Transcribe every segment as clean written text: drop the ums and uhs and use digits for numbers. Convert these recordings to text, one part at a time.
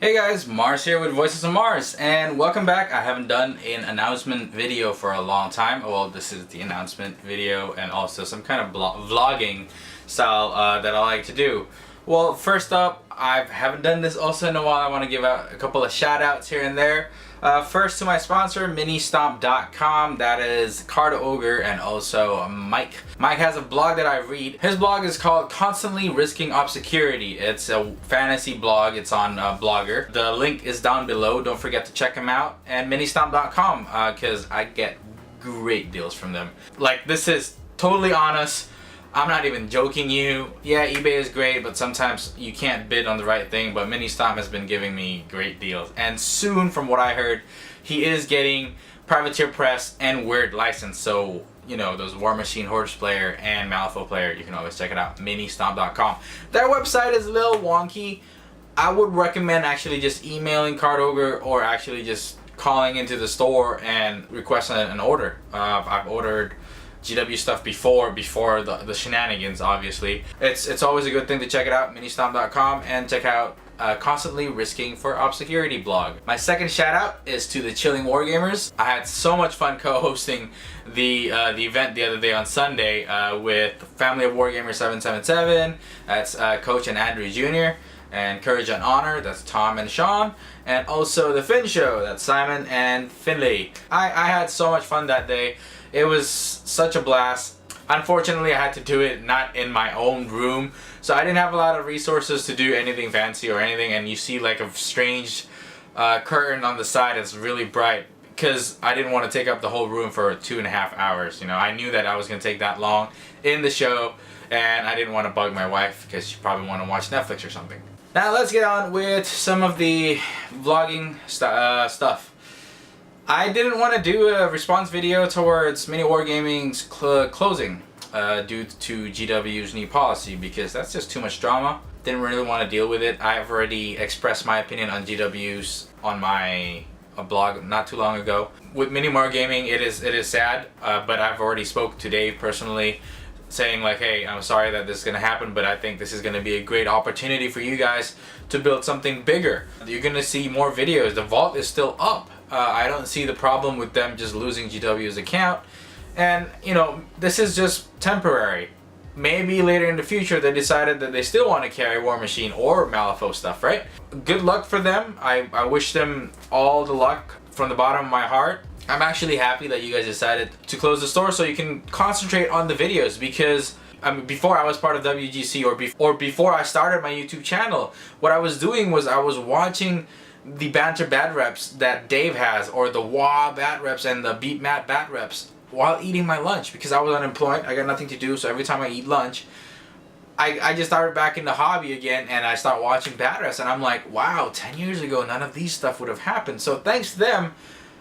Hey guys, Mars here with Voices of Mars, and welcome back. I haven't done an announcement video for a long time. Well, this is the announcement video and also some kind of vlogging style that I like to do. Well, first up, I haven't done this also in a while. I want to give out a couple of shout outs here and there. First to my sponsor, Ministomp.com. That is Card Ogre and also Mike. Mike has a blog that I read. His blog is called Constantly Risking Obscurity. It's a fantasy blog. It's on Blogger. The link is down below. Don't forget to check him out. And Ministomp.com because I get great deals from them. Like, this is totally honest. I'm not even joking you. Yeah, eBay is great, but sometimes you can't bid on the right thing, but Ministomp has been giving me great deals. And soon, from what I heard, he is getting Privateer Press and Weird License. So, you know, those War Machine Hordes player and Malifaux player, you can always check it out. Ministomp.com. Their website is a little wonky. I would recommend actually just emailing Card Ogre or actually just calling into the store and requesting an order. I've ordered GW stuff before the shenanigans, obviously. It's always a good thing to check it out, Ministomp.com, and check out Constantly Risking for Obscurity blog. My second shout out is to the Chilling Wargamers. I had so much fun co-hosting the event the other day on Sunday with Family of Wargamers 777. That's Coach and Andrew Jr. and Courage and Honor, that's Tom and Sean, and also the Finn Show, that's Simon and Finley. I had so much fun that day. It was such a blast. Unfortunately, I had to do it not in my own room, so I didn't have a lot of resources to do anything fancy or anything, and you see like a strange curtain on the side that's really bright because I didn't want to take up the whole room for 2.5 hours. You know, I knew that I was going to take that long in the show, and I didn't want to bug my wife because she probably want to watch Netflix or something. Now let's get on with some of the vlogging stuff. I didn't want to do a response video towards Mini Wargaming's closing due to GW's new policy because that's just too much drama. Didn't really want to deal with it. I've already expressed my opinion on GW's on my blog not too long ago. With Mini Wargaming, it is sad, but I've already spoke to Dave personally, saying like, hey, I'm sorry that this is going to happen, but I think this is going to be a great opportunity for you guys to build something bigger. You're going to see more videos. The vault is still up. I don't see the problem with them just losing GW's account. And, you know, this is just temporary. Maybe later in the future they decided that they still want to carry War Machine or Malifaux stuff, right? Good luck for them. I wish them all the luck from the bottom of my heart. I'm actually happy that you guys decided to close the store so you can concentrate on the videos, because I mean, before I was part of WGC or before I started my YouTube channel, what I was doing was I was watching the banter bat reps that Dave has, or the wah bat reps and the beat mat bat reps while eating my lunch, because I was unemployed. I got nothing to do, so every time I eat lunch, I just started back in the hobby again, and I start watching bat reps, and I'm like, wow, 10 years ago none of these stuff would have happened. So thanks to them,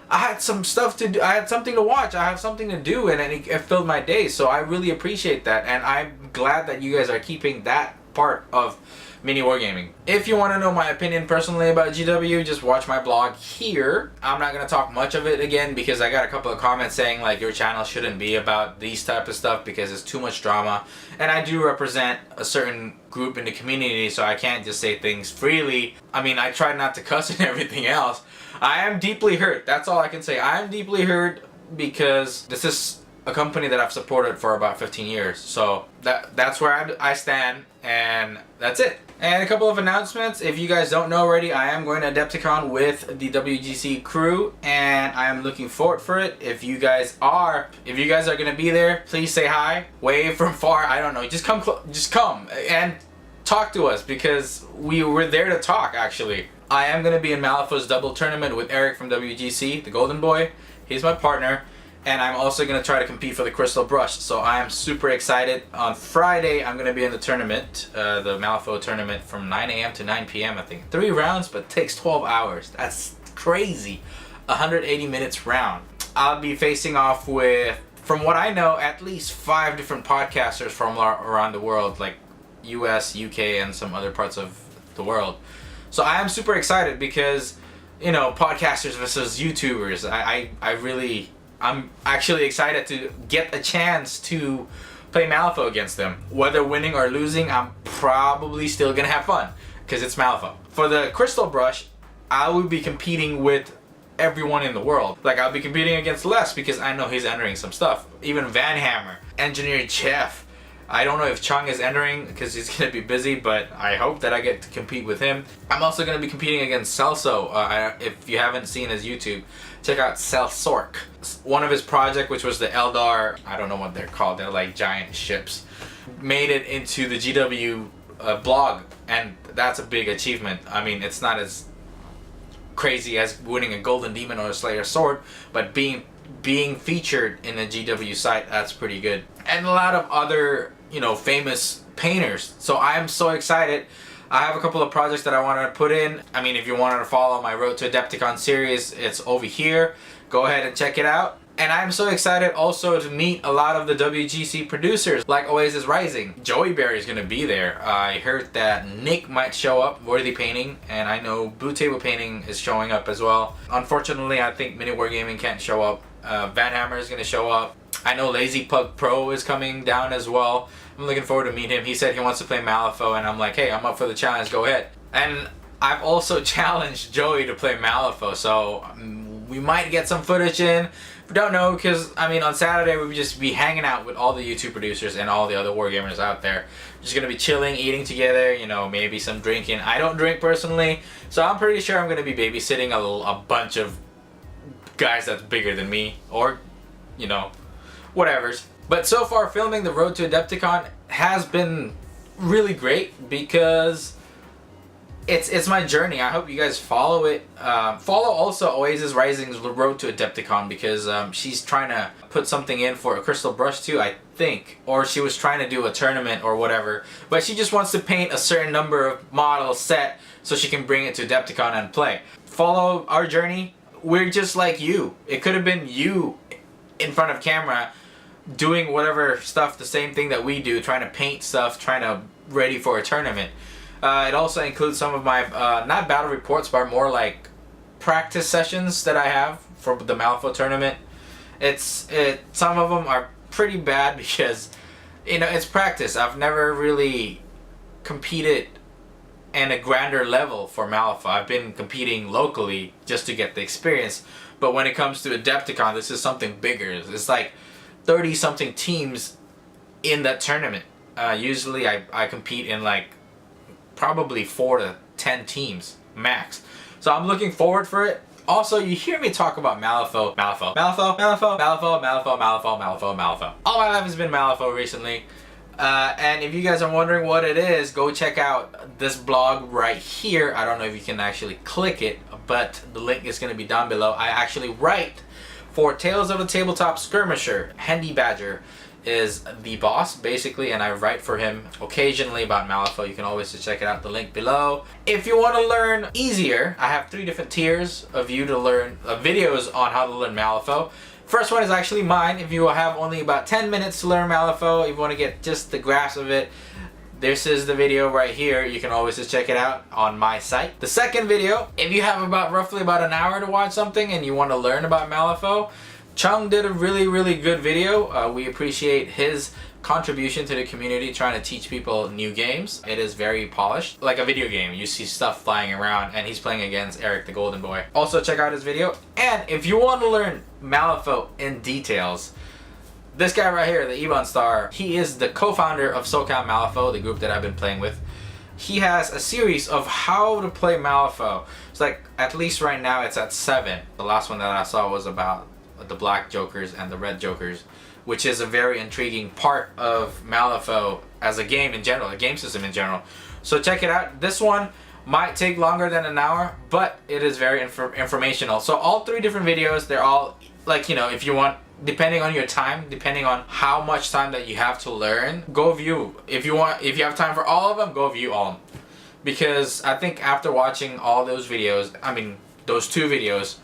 I had some stuff to do. I had something to watch. I have something to do, and it filled my day. So I really appreciate that, and I'm glad that you guys are keeping that part of Mini Wargaming. If you want to know my opinion personally about GW, just watch my blog here. I'm not going to talk much of it again because I got a couple of comments saying like your channel shouldn't be about these type of stuff because it's too much drama. And I do represent a certain group in the community, so I can't just say things freely. I mean, I try not to cuss and everything else. I am deeply hurt. That's all I can say. I am deeply hurt because this is a company that I've supported for about 15 years. So that's where I stand, and that's it. And a couple of announcements. If you guys don't know already, I am going to Adepticon with the WGC crew, and I am looking forward for it. If you guys are going to be there, please say hi, wave from far. I don't know. Just come and talk to us, because we're there to talk. Actually, I am going to be in Malifaux's double tournament with Eric from WGC, the Golden Boy. He's my partner. And I'm also going to try to compete for the Crystal Brush. So I am super excited. On Friday, I'm going to be in the tournament, the Malifaux tournament, from 9 a.m. to 9 p.m. I think. 3 rounds, but it takes 12 hours. That's crazy. 180 minutes round. I'll be facing off with, from what I know, at least 5 different podcasters from around the world, like US, UK, and some other parts of the world. So I am super excited because, you know, podcasters versus YouTubers. I'm actually excited to get a chance to play Malifaux against them. Whether winning or losing, I'm probably still gonna have fun because it's Malifaux. For the Crystal Brush, I would be competing with everyone in the world. Like, I'll be competing against Les because I know he's entering some stuff. Even Van Hammer, Engineer Jeff. I don't know if Chung is entering because he's going to be busy, but I hope that I get to compete with him. I'm also going to be competing against Celso. If you haven't seen his YouTube, check out Celsork. One of his project, which was the Eldar, I don't know what they're called, they're like giant ships, made it into the GW blog, and that's a big achievement. I mean, it's not as crazy as winning a Golden Demon or a Slayer Sword, but being featured in a GW site, that's pretty good. And a lot of other, you know, famous painters. So I am so excited. I have a couple of projects that I want to put in. I mean, if you wanted to follow my Road to Adepticon series, it's over here. Go ahead and check it out. And I'm so excited also to meet a lot of the WGC producers, like Oasis Rising. Joey Berry is going to be there. I heard that Nick might show up, Worthy Painting, and I know Blue Table Painting is showing up as well. Unfortunately, I think Mini Wargaming can't show up. Van Hammer is going to show up. I know Lazy Pug Pro is coming down as well. I'm looking forward to meet him. He said he wants to play Malifaux, and I'm like, hey, I'm up for the challenge, go ahead. And I've also challenged Joey to play Malifaux, so we might get some footage in. We don't know, because, I mean, on Saturday we would just be hanging out with all the YouTube producers and all the other wargamers out there. Just going to be chilling, eating together, you know, maybe some drinking. I don't drink personally, so I'm pretty sure I'm going to be babysitting a bunch of guys that's bigger than me, or, you know, whatevers. But so far, filming the Road to Adepticon has been really great because it's my journey. I hope you guys follow it. Follow also Oasis Rising's Road to Adepticon because she's trying to put something in for a Crystal Brush too, I think. Or she was trying to do a tournament or whatever. But she just wants to paint a certain number of models set so she can bring it to Adepticon and play. Follow our journey. We're just like you. It could have been you in front of camera doing whatever stuff, the same thing that we do, trying to paint stuff, trying to ready for a tournament. It also includes some of my, not battle reports, but more like practice sessions that I have for the Malifaux tournament. Some of them are pretty bad because, you know, it's practice. I've never really competed in a grander level for Malifaux. I've been competing locally just to get the experience. But when it comes to Adepticon, this is something bigger. It's like 30-something teams in that tournament. Usually I compete in like probably 4 to 10 teams max. So I'm looking forward for it. Also, you hear me talk about Malifaux. All my life has been Malifaux recently. And if you guys are wondering what it is, go check out this blog right here. I don't know if you can actually click it, but the link is going to be down below. I actually write for Tales of a Tabletop Skirmisher. Handy Badger is the boss, basically, and I write for him occasionally about Malifaux. You can always just check it out, the link below. If you want to learn easier, I have 3 different tiers of you to learn videos on how to learn Malifaux. First one is actually mine. If you have only about 10 minutes to learn Malifaux, if you want to get just the grasp of it, this is the video right here. You can always just check it out on my site. The second video, if you have roughly about an hour to watch something and you want to learn about Malifaux, Chung did a really good video. We appreciate his contribution to the community, trying to teach people new games. It is very polished, like a video game. You see stuff flying around, and he's playing against Eric the Golden Boy. Also check out his video. And if you want to learn Malifaux in details, this guy right here, the Ebonstar, he is the co-founder of Socal Malifaux, the group that I've been playing with. He has a series of how to play Malifaux. It's like, at least right now, it's at 7. The last one that I saw was about the black jokers and the red jokers, which is a very intriguing part of Malifaux as a game in general, a game system in general. So check it out. This one might take longer than an hour, but it is very informational. So all 3 different videos, they're all like, you know, if you want, depending on your time, depending on how much time that you have to learn, go view. If you have time for all of them, go view all of them. Because I think after watching all those videos, I mean those 2 videos,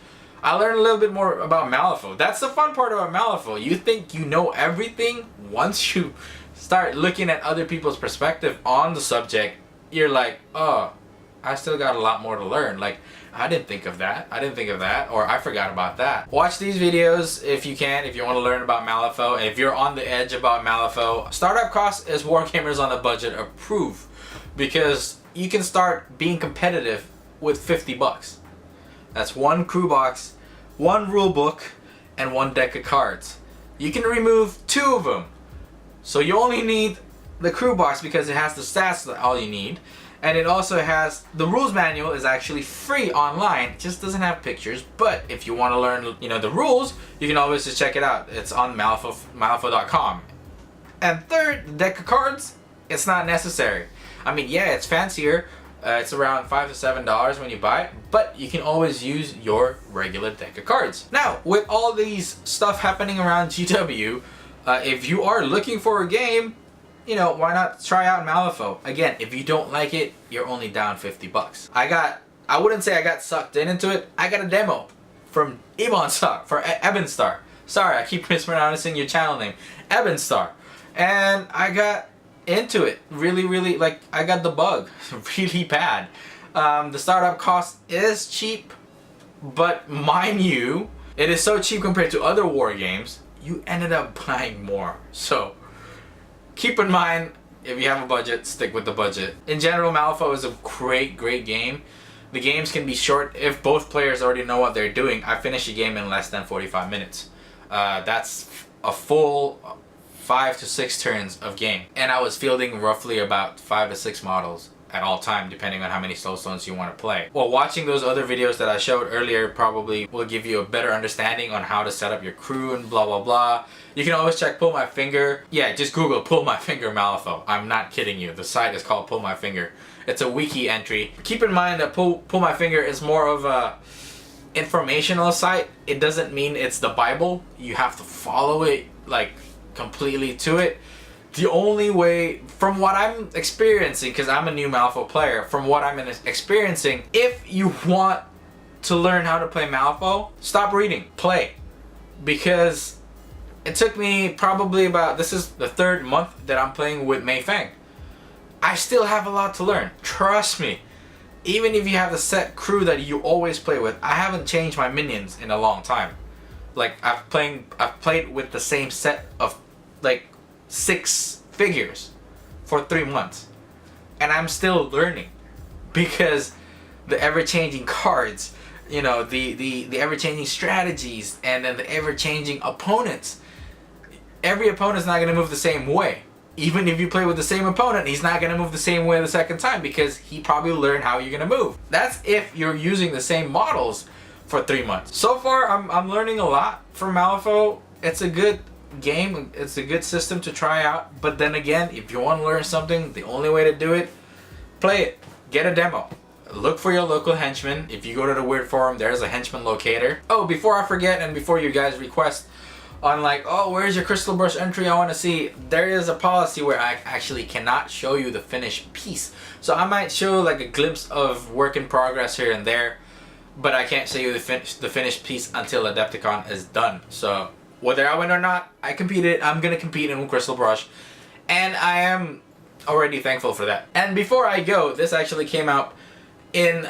I learned a little bit more about Malifaux. That's the fun part about Malifaux. You think you know everything. Once you start looking at other people's perspective on the subject, you're like, oh, I still got a lot more to learn. Like, I didn't think of that. I didn't think of that. Or I forgot about that. Watch these videos if you can, if you want to learn about Malifaux. And if you're on the edge about Malifaux, startup cost is Wargamers on a Budget approved. Because you can start being competitive with $50. That's one crew box, one rule book, and one deck of cards. You can remove 2 of them. So you only need the crew box because it has the stats, that all you need. And it also has, the rules manual is actually free online. It just doesn't have pictures. But if you want to learn, you know, the rules, you can always just check it out. It's on Malifaux.com. And third, the deck of cards, it's not necessary. I mean, yeah, it's fancier. It's around $5 to $7 when you buy it, but you can always use your regular deck of cards. Now, with all these stuff happening around GW, if you are looking for a game, you know, why not try out Malifaux? Again, if you don't like it, you're only down 50 bucks. I wouldn't say I got sucked into it. I got a demo from Ebonstar, for Ebonstar. Sorry, I keep mispronouncing your channel name. Ebonstar. And I got into it really, like, I got the bug really bad. The startup cost is cheap, but mind you, it is so cheap compared to other war games, you ended up buying more. So keep in mind, if you have a budget, stick with the budget. In general, Malifaux is a great game. The games can be short if both players already know what they're doing. I finished a game in less than 45 minutes. That's a full 5 to 6 turns of game, and I was fielding roughly about 5 to 6 models at all time, depending on how many Soulstones you want to play. Well, watching those other videos that I showed earlier probably will give you a better understanding on how to set up your crew and blah blah blah. You can always check Pull My Finger. Yeah, just Google Pull My Finger Malifaux. I'm not kidding you. The site is called Pull My Finger. It's a wiki entry. Keep in mind that Pull My Finger is more of a informational site. It doesn't mean it's the Bible. You have to follow it like completely to it. The only way, from what I'm experiencing, because I'm a new Malifaux player, from what I'm experiencing, if you want to learn how to play Malifaux, stop reading, play. Because it took me probably about, this is the 3rd month that I'm playing with Mei Feng. I still have a lot to learn, trust me. Even if you have the set crew that you always play with, I haven't changed my minions in a long time. Like, I've played with the same set of like 6 figures for 3 months, and I'm still learning because the ever-changing cards, you know, the ever-changing strategies, and then the ever-changing opponents. Every opponent's not gonna move the same way. Even if you play with the same opponent, he's not gonna move the same way the second time because he probably learned how you're gonna move. That's if you're using the same models for 3 months. So far, I'm learning a lot from Malifaux. It's a good game. It's a good system to try out. But then again, if you want to learn something, the only way to do it, play it. Get a demo. Look for your local henchman. If you go to the Weird Forum, there's a henchman locator. Oh, before I forget, and before you guys request on like, oh, where's your crystal brush entry I want to see, there is a policy where I actually cannot show you the finished piece. So I might show like a glimpse of work in progress here and there, but I can't show you the finished piece until Adepticon is done. So whether I win or not, I competed. I'm gonna compete in Crystal Brush, and I am already thankful for that. And before I go, this actually came out in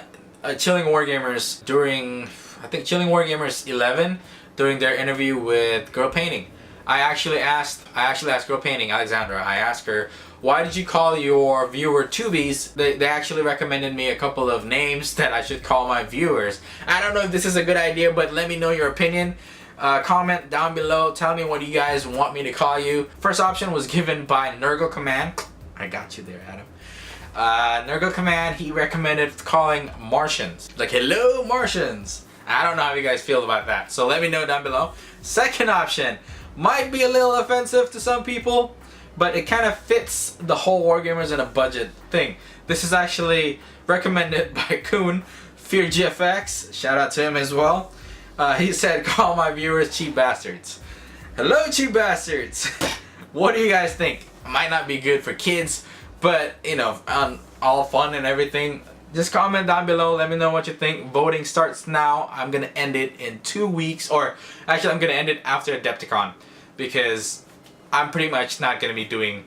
Chilling Wargamers during, I think, Chilling Wargamers 11, during their interview with Girl Painting. I actually asked Girl Painting, Alexandra, I asked her, why did you call your viewer Tubies? They actually recommended me a couple of names that I should call my viewers. I don't know if this is a good idea, but let me know your opinion. Comment down below, tell me what you guys want me to call you. First option was given by Nurgle Command. I got you there, Adam. Nurgle Command, he recommended calling Martians. Like, hello Martians. I don't know how you guys feel about that, so let me know down below. Second option might be a little offensive to some people, but it kind of fits the whole Wargamers in a budget thing. This is actually recommended by Cain, Fear GFX. Shout out to him as well. He said, call my viewers cheap bastards. Hello, cheap bastards. What do you guys think? It might not be good for kids, but you know, all fun and everything. Just comment down below, let me know what you think. Voting starts now. I'm gonna end it in 2 weeks, or actually I'm gonna end it after Adepticon, because I'm pretty much not gonna be doing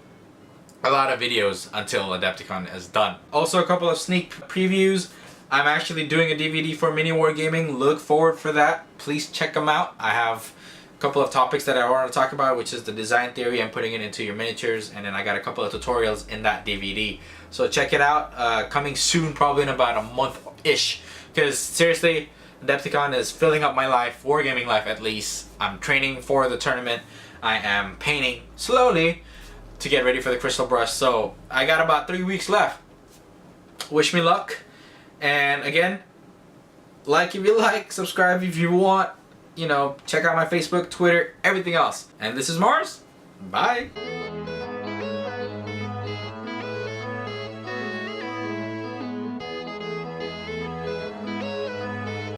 a lot of videos until Adepticon is done. Also, a couple of sneak previews. I'm actually doing a DVD for Mini Wargaming. Look forward for that. Please check them out. I have a couple of topics that I want to talk about, which is the design theory and putting it into your miniatures, and then I got a couple of tutorials in that DVD. So check it out. Coming soon, probably in about a month-ish. Because seriously, Adepticon is filling up my life, wargaming life at least. I'm training for the tournament. I am painting slowly to get ready for the crystal brush. So I got about 3 weeks left. Wish me luck. And again, like if you like, subscribe if you want. You know, check out my Facebook, Twitter, everything else. And this is Mars. Bye.